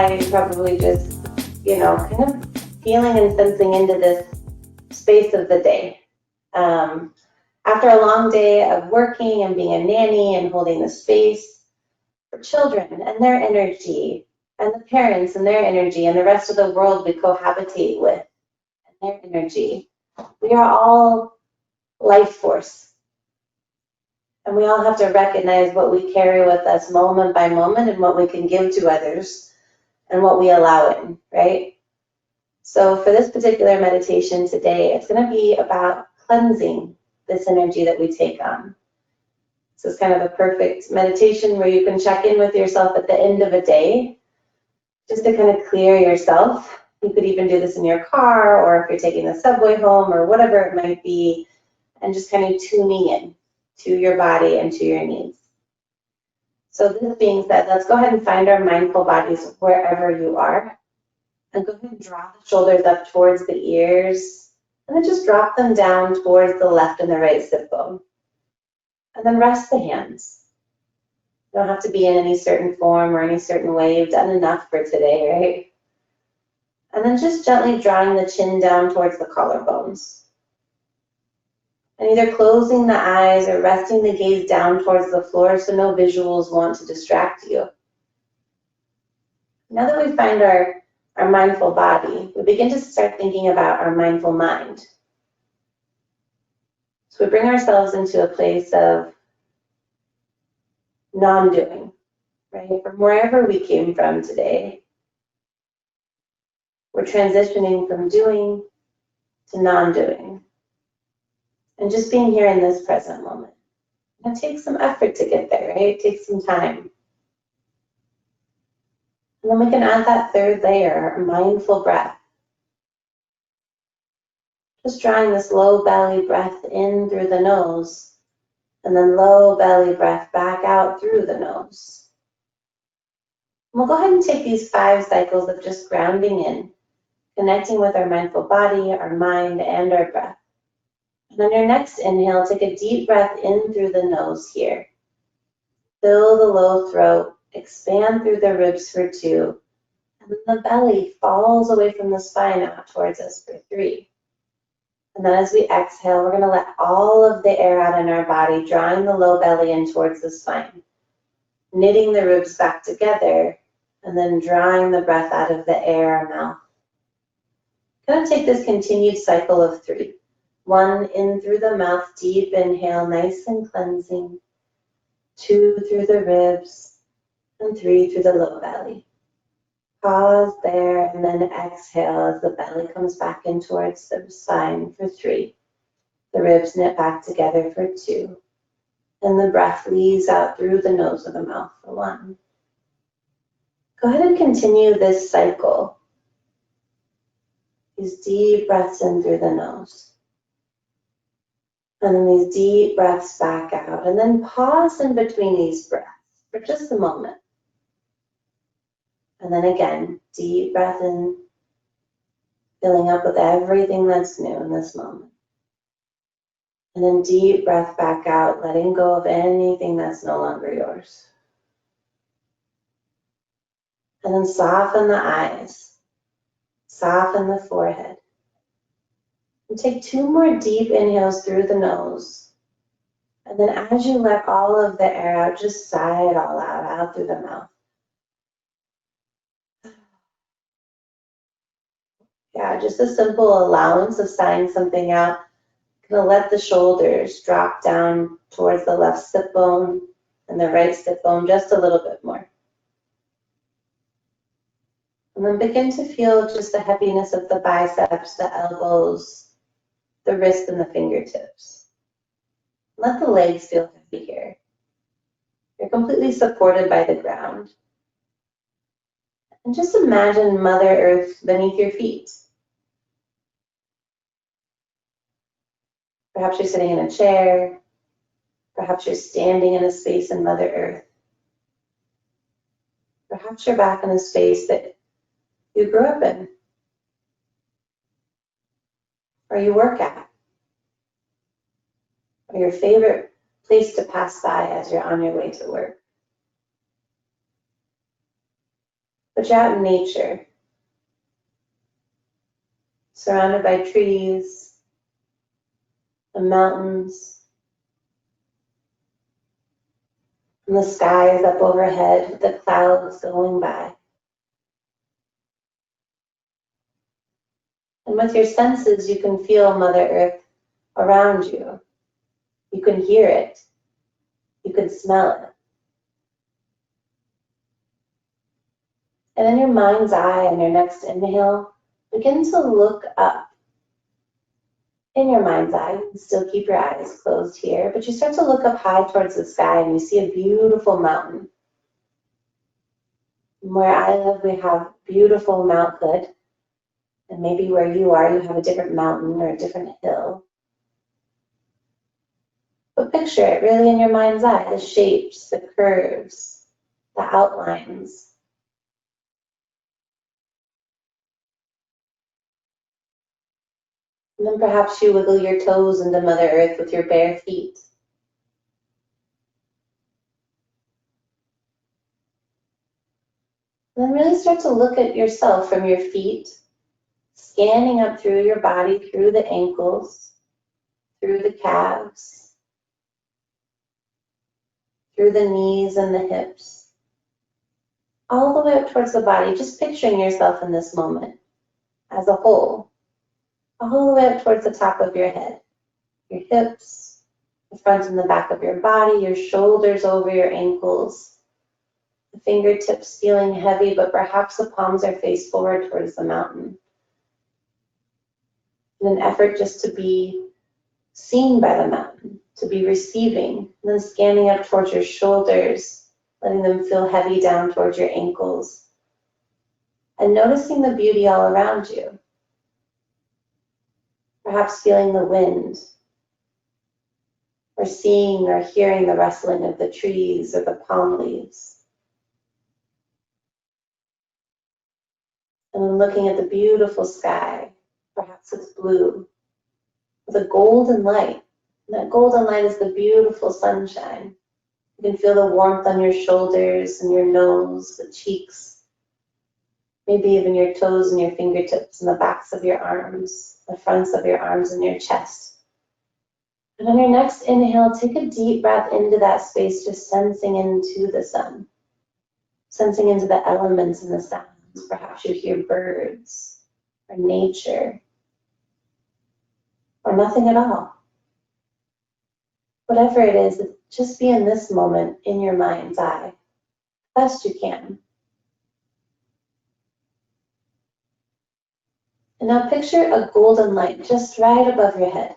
by probably just, kind of feeling and sensing into this space of the day. After a long day of working and being a nanny and holding the space for children and their energy, and the parents and their energy, and the rest of the world we cohabitate with and their energy, we are all life force. And we all have to recognize what we carry with us moment by moment and what we can give to others and what we allow in, right? So for this particular meditation today, it's going to be about cleansing this energy that we take on. So it's kind of a perfect meditation where you can check in with yourself at the end of a day, just to kind of clear yourself. You could even do this in your car, or if you're taking the subway home, or whatever it might be, and just kind of tuning in to your body and to your needs. So this being said, let's go ahead and find our mindful bodies wherever you are. And go ahead and draw the shoulders up towards the ears, and then just drop them down towards the left and the right sit bone. And then rest the hands. You don't have to be in any certain form or any certain way. You've done enough for today, right? And then just gently drawing the chin down towards the collarbones. And either closing the eyes or resting the gaze down towards the floor so no visuals want to distract you. Now that we find our mindful body, we begin to start thinking about our mindful mind. So we bring ourselves into a place of non-doing, right? From wherever we came from today, we're transitioning from doing to non-doing. And just being here in this present moment. It takes some effort to get there, right? It takes some time. And then we can add that third layer, a mindful breath. Just drawing this low belly breath in through the nose, and then low belly breath back out through the nose. And we'll go ahead and take these 5 cycles of just grounding in, connecting with our mindful body, our mind, and our breath. And on your next inhale, take a deep breath in through the nose here. Fill the low throat, expand through the ribs for 2, and then the belly falls away from the spine out towards us for 3. And then as we exhale, we're going to let all of the air out in our body, drawing the low belly in towards the spine, knitting the ribs back together, and then drawing the breath out of the air mouth. Kind of take this continued cycle of 3. 1 in through the mouth, deep inhale, nice and cleansing. 2 through the ribs, and 3 through the low belly. Pause there, and then exhale as the belly comes back in towards the spine for 3. The ribs knit back together for 2. And the breath leaves out through the nose or the mouth for 1. Go ahead and continue this cycle. These deep breaths in through the nose. And then these deep breaths back out. And then pause in between these breaths for just a moment. And then again, deep breath in, filling up with everything that's new in this moment. And then deep breath back out, letting go of anything that's no longer yours. And then soften the eyes, soften the forehead. And take 2 more deep inhales through the nose. And then as you let all of the air out, just sigh it all out through the mouth. Yeah, just a simple allowance of sighing something out. Gonna let the shoulders drop down towards the left sit bone and the right sit bone just a little bit more. And then begin to feel just the heaviness of the biceps, the elbows, the wrist, and the fingertips. Let the legs feel heavy here. You're completely supported by the ground. And just imagine Mother Earth beneath your feet. Perhaps you're sitting in a chair. Perhaps you're standing in a space in Mother Earth. Perhaps you're back in a space that you grew up in, or you work at, or your favorite place to pass by as you're on your way to work. but you're out in nature, surrounded by trees and mountains, and the sky is up overhead with the clouds going by. And with your senses, you can feel Mother Earth around you. You can hear it. You can smell it. And in your mind's eye, on your next inhale, begin to look up. In your mind's eye, you can still keep your eyes closed here, but you start to look up high towards the sky and you see a beautiful mountain. And where I live, we have beautiful Mount Hood. And maybe where you are, you have a different mountain or a different hill. But picture it really in your mind's eye, the shapes, the curves, the outlines. And then perhaps you wiggle your toes into Mother Earth with your bare feet. And then really start to look at yourself from your feet, scanning up through your body, through the ankles, through the calves, through the knees and the hips, all the way up towards the body, just picturing yourself in this moment as a whole, all the way up towards the top of your head, your hips, the front and the back of your body, your shoulders over your ankles, the fingertips feeling heavy, but perhaps the palms are faced forward towards the mountain. In an effort just to be seen by the mountain, to be receiving, and then scanning up towards your shoulders, letting them feel heavy down towards your ankles, and noticing the beauty all around you. Perhaps feeling the wind, or seeing or hearing the rustling of the trees or the palm leaves. And then looking at the beautiful sky, perhaps it's blue, with a golden light. And that golden light is the beautiful sunshine. You can feel the warmth on your shoulders and your nose, the cheeks, maybe even your toes and your fingertips and the backs of your arms, the fronts of your arms and your chest. And on your next inhale, take a deep breath into that space, just sensing into the sun, sensing into the elements and the sounds. Perhaps you hear birds or nature or nothing at all. Whatever it is, just be in this moment in your mind's eye, best you can. And now picture a golden light just right above your head,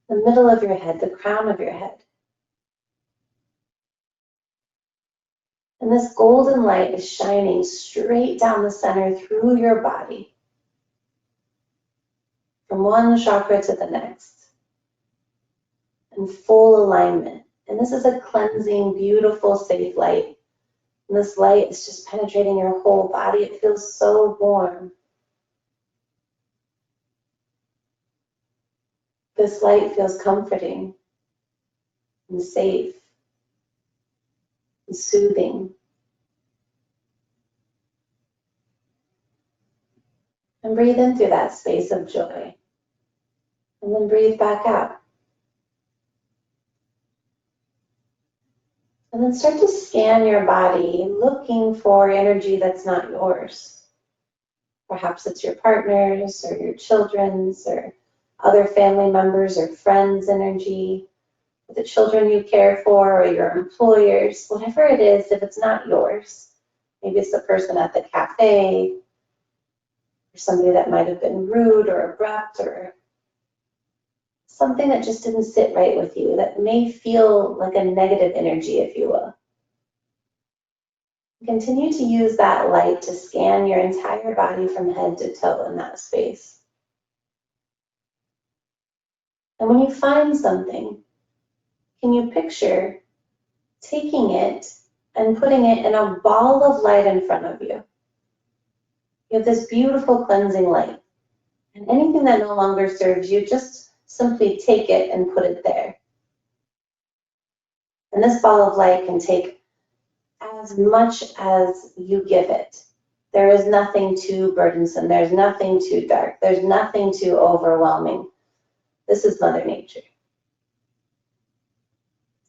the middle of your head, the crown of your head. And this golden light is shining straight down the center through your body, from one chakra to the next, in full alignment. And this is a cleansing, beautiful, safe light. And this light is just penetrating your whole body. It feels so warm. This light feels comforting and safe and soothing. And breathe in through that space of joy. And then breathe back out. And then start to scan your body, looking for energy that's not yours. Perhaps it's your partner's or your children's or other family members or friends' energy, the children you care for or your employers, whatever it is, if it's not yours. Maybe it's the person at the cafe, or somebody that might have been rude or abrupt, or something that just didn't sit right with you, that may feel like a negative energy, if you will. Continue to use that light to scan your entire body from head to toe in that space. And when you find something, can you picture taking it and putting it in a ball of light in front of you? You have this beautiful cleansing light. And anything that no longer serves you, just simply take it and put it there. And this ball of light can take as much as you give it. There is nothing too burdensome. There's nothing too dark. There's nothing too overwhelming. This is Mother Nature.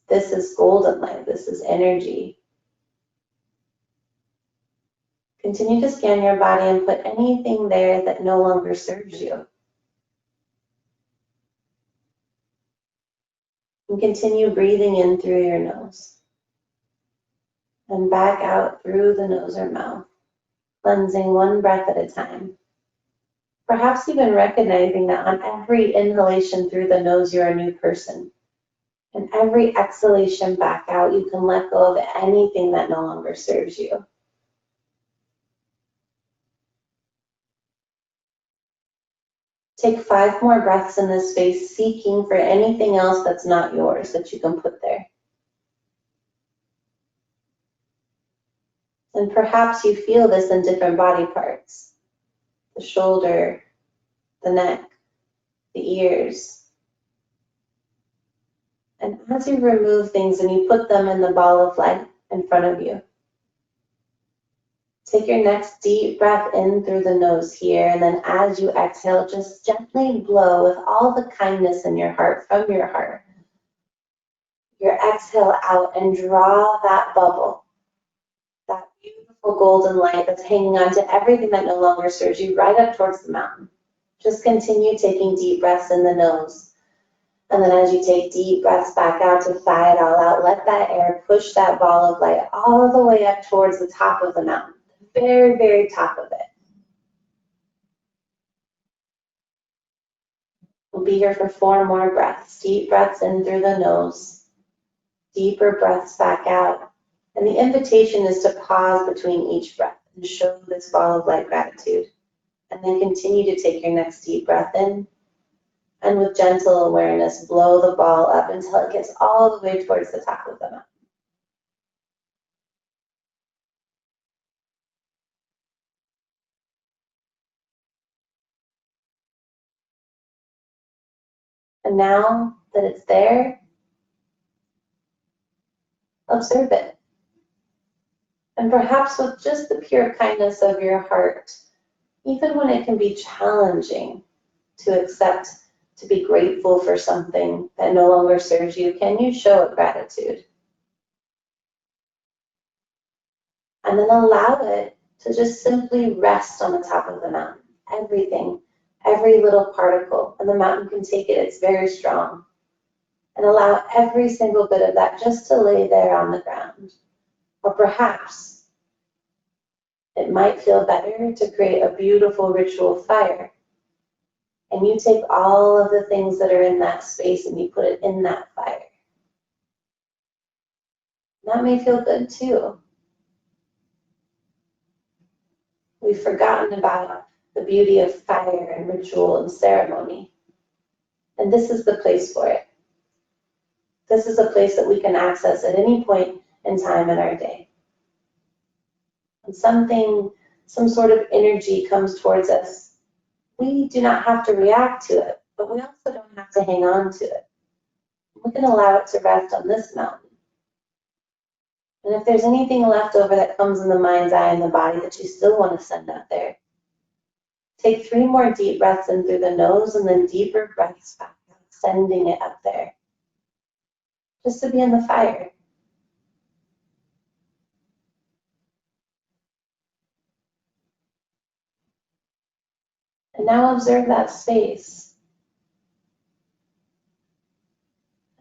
This is golden light. This is energy. Continue to scan your body and put anything there that no longer serves you. And continue breathing in through your nose and back out through the nose or mouth, cleansing one breath at a time. Perhaps even recognizing that on every inhalation through the nose, you're a new person. And every exhalation back out, you can let go of anything that no longer serves you. Take 5 more breaths in this space, seeking for anything else that's not yours that you can put there. And perhaps you feel this in different body parts. The shoulder, the neck, the ears. And as you remove things and you put them in the ball of light in front of you, take your next deep breath in through the nose here, and then as you exhale, just gently blow with all the kindness in your heart from your heart. Your exhale out and draw that bubble, that beautiful golden light that's hanging on to everything that no longer serves you right up towards the mountain. Just continue taking deep breaths in the nose. And then as you take deep breaths back out to sigh it all out, let that air push that ball of light all the way up towards the top of the mountain, the very, very top of it. We'll be here for 4 more breaths. Deep breaths in through the nose, deeper breaths back out. And the invitation is to pause between each breath and show this ball of light gratitude. And then continue to take your next deep breath in. And with gentle awareness, blow the ball up until it gets all the way towards the top of the mountain. And now that it's there, observe it. And perhaps with just the pure kindness of your heart, even when it can be challenging to accept, to be grateful for something that no longer serves you, can you show it gratitude? And then allow it to just simply rest on the top of the mountain. Everything, every little particle, and the mountain can take it, it's very strong. And allow every single bit of that just to lay there on the ground. Or perhaps it might feel better to create a beautiful ritual fire. And you take all of the things that are in that space and you put it in that fire. That may feel good too. We've forgotten about the beauty of fire and ritual and ceremony. And this is the place for it. This is a place that we can access at any point in time in our day. When some sort of energy comes towards us, we do not have to react to it, but we also don't have to hang on to it. We can allow it to rest on this mountain. And if there's anything left over that comes in the mind's eye and the body that you still want to send out there, take 3 more deep breaths in through the nose and then deeper breaths back out, sending it up there. Just to be in the fire. And now observe that space.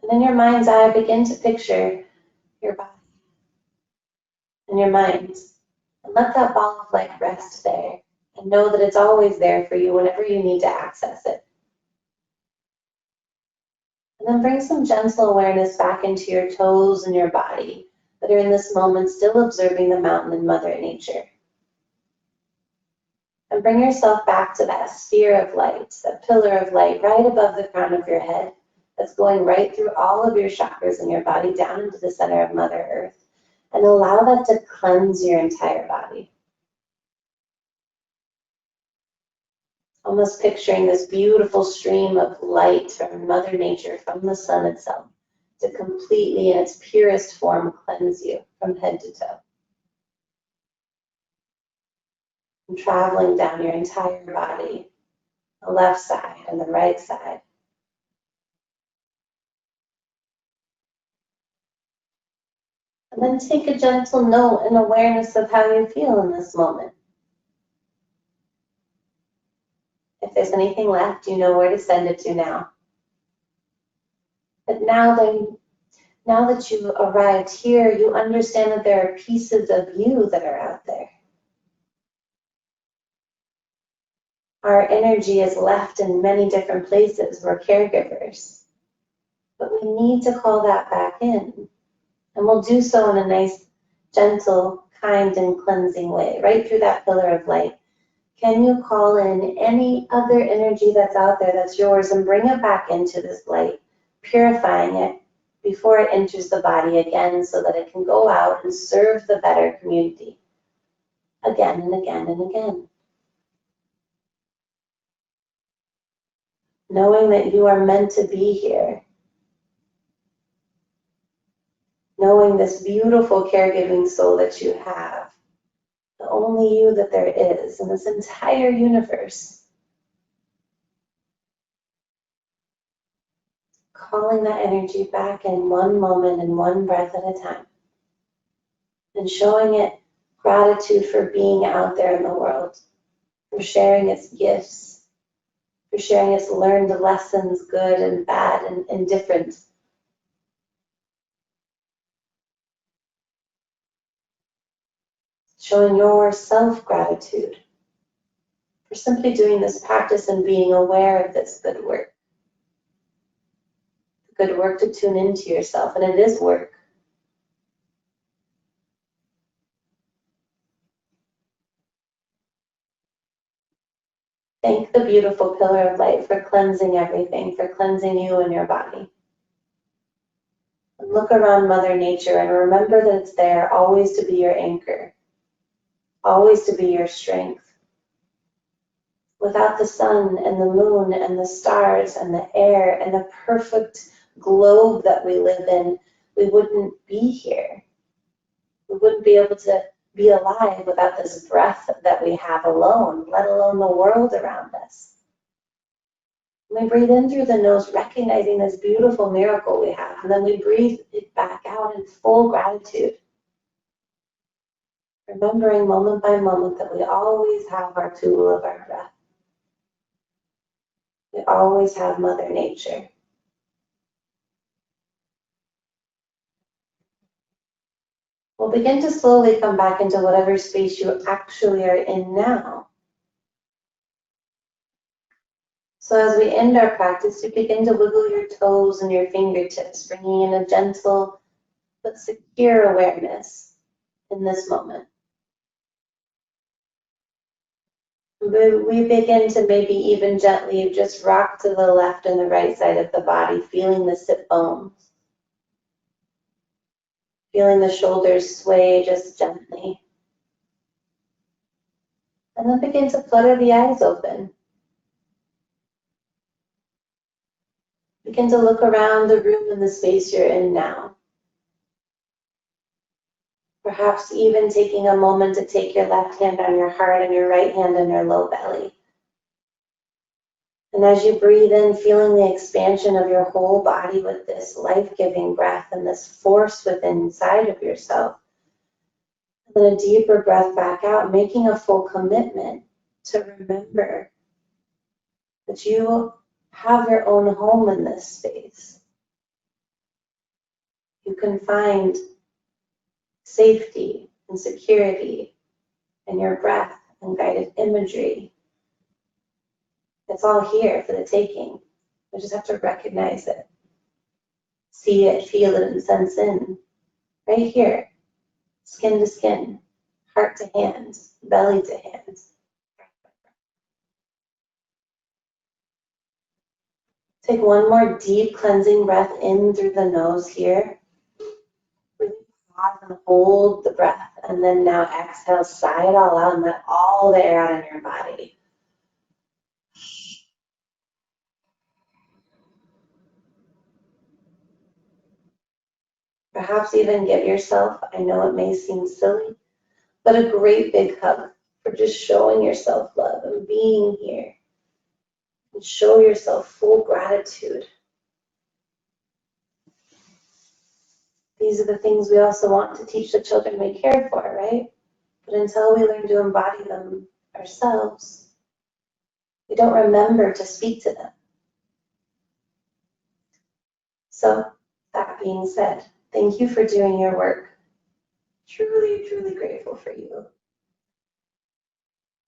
And in your mind's eye, begin to picture your body and your mind. And let that ball of light rest there. And know that it's always there for you whenever you need to access it. And then bring some gentle awareness back into your toes and your body that are in this moment still observing the mountain and Mother Nature. And bring yourself back to that sphere of light, that pillar of light right above the crown of your head that's going right through all of your chakras in your body down into the center of Mother Earth. And allow that to cleanse your entire body. Almost picturing this beautiful stream of light from Mother Nature, from the sun itself, to completely, in its purest form, cleanse you from head to toe. and traveling down your entire body, the left side and the right side. And then take a gentle note and awareness of how you feel in this moment. If there's anything left, you know where to send it to now. But now that you've arrived here, you understand that there are pieces of you that are out there. Our energy is left in many different places. We're caregivers. But we need to call that back in. And we'll do so in a nice, gentle, kind, and cleansing way, right through that pillar of light. Can you call in any other energy that's out there that's yours and bring it back into this light, purifying it before it enters the body again so that it can go out and serve the better community again and again and again. Knowing that you are meant to be here. Knowing this beautiful caregiving soul that you have. The only you that there is in this entire universe. Calling that energy back in one moment and one breath at a time. And showing it gratitude for being out there in the world, for sharing its gifts, for sharing its learned lessons, good and bad and indifferent. Showing your self-gratitude for simply doing this practice and being aware of this good work. Good work to tune into yourself, and it is work. Thank the beautiful pillar of light for cleansing everything, for cleansing you and your body. And look around Mother Nature and remember that it's there always to be your anchor, always to be your strength. Without the sun and the moon and the stars and the air and the perfect globe that we live in, we wouldn't be here. We wouldn't be able to be alive without this breath that we have alone, let alone the world around us. We breathe in through the nose, recognizing this beautiful miracle we have, and then we breathe it back out in full gratitude. Remembering moment by moment that we always have our tool of our breath. We always have Mother Nature. We'll begin to slowly come back into whatever space you actually are in now. So as we end our practice, you begin to wiggle your toes and your fingertips, bringing in a gentle but secure awareness in this moment. We begin to maybe even gently just rock to the left and the right side of the body, feeling the sit bones. Feeling the shoulders sway just gently. And then begin to flutter the eyes open. Begin to look around the room and the space you're in now. Perhaps even taking a moment to take your left hand on your heart and your right hand on your low belly. And as you breathe in, feeling the expansion of your whole body with this life-giving breath and this force within inside of yourself. And then a deeper breath back out, making a full commitment to remember that you have your own home in this space. You can find safety and security in your breath and guided imagery. It's all here for the taking. We just have to recognize it, see it, feel it, and sense in. Right here, skin to skin, heart to hands, belly to hands. Take one more deep cleansing breath in through the nose here. Really pause and hold the breath, and then now exhale, sigh it all out, and let all the air out in your body. Perhaps even give yourself, I know it may seem silly, but a great big hug for just showing yourself love and being here. And show yourself full gratitude. These are the things we also want to teach the children we care for, right? But until we learn to embody them ourselves, we don't remember to speak to them. So, that being said, thank you for doing your work. Truly, truly grateful for you.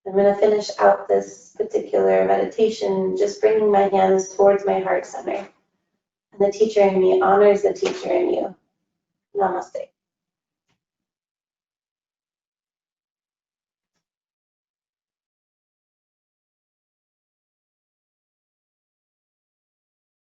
I'm going to finish out this particular meditation just bringing my hands towards my heart center. And the teacher in me honors the teacher in you. Namaste.